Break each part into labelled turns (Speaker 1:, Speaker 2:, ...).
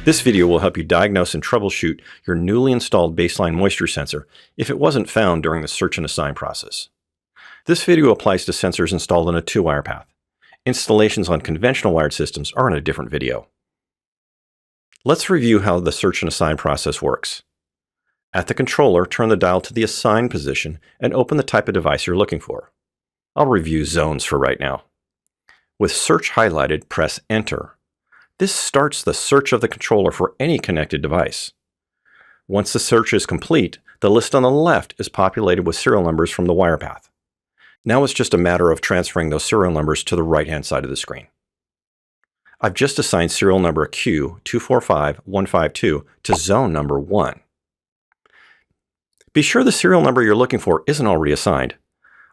Speaker 1: This video will help you diagnose and troubleshoot your newly installed baseline moisture sensor if it wasn't found during the search and assign process. This video applies to sensors installed on a 2-wire path. Installations on conventional wired systems are in a different video. Let's review how the search and assign process works. At the controller, turn the dial to the assign position and open the type of device you're looking for. I'll review zones for right now. With search highlighted, press Enter. This starts the search of the controller for any connected device. Once the search is complete, the list on the left is populated with serial numbers from the wire path. Now it's just a matter of transferring those serial numbers to the right-hand side of the screen. I've just assigned serial number Q245152 to zone number 1. Be sure the serial number you're looking for isn't already assigned.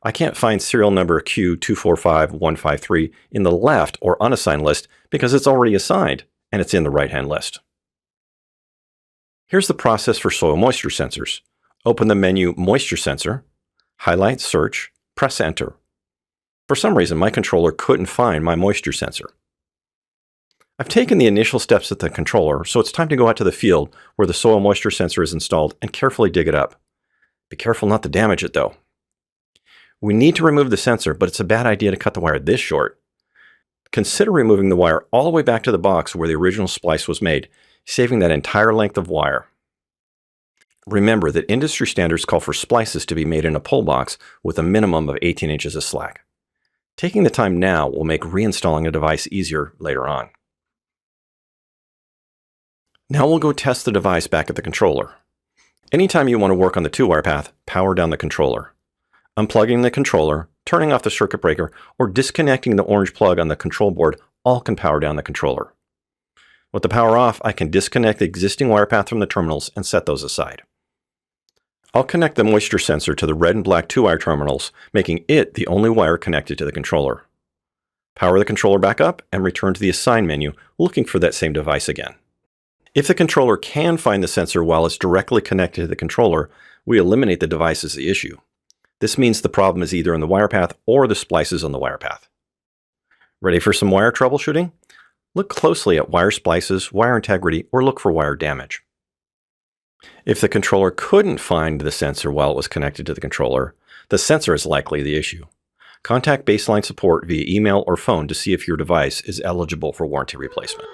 Speaker 1: I can't find serial number Q245153 in the left or unassigned list because it's already assigned and it's in the right-hand list. Here's the process for soil moisture sensors. Open the menu Moisture Sensor, highlight Search, press Enter. For some reason, my controller couldn't find my moisture sensor. I've taken the initial steps at the controller, so it's time to go out to the field where the soil moisture sensor is installed and carefully dig it up. Be careful not to damage it though. We need to remove the sensor, but it's a bad idea to cut the wire this short. Consider removing the wire all the way back to the box where the original splice was made, saving that entire length of wire. Remember that industry standards call for splices to be made in a pull box with a minimum of 18 inches of slack. Taking the time now will make reinstalling a device easier later on. Now we'll go test the device back at the controller. Anytime you want to work on the 2-wire path, power down the controller. Unplugging the controller, turning off the circuit breaker, or disconnecting the orange plug on the control board all can power down the controller. With the power off, I can disconnect the existing wire path from the terminals and set those aside. I'll connect the moisture sensor to the red and black 2-wire terminals, making it the only wire connected to the controller. Power the controller back up and return to the Assign menu, looking for that same device again. If the controller can find the sensor while it's directly connected to the controller, we eliminate the device as the issue. This means the problem is either in the wire path or the splices on the wire path. Ready for some wire troubleshooting? Look closely at wire splices, wire integrity, or look for wire damage. If the controller couldn't find the sensor while it was connected to the controller, the sensor is likely the issue. Contact baseline support via email or phone to see if your device is eligible for warranty replacement.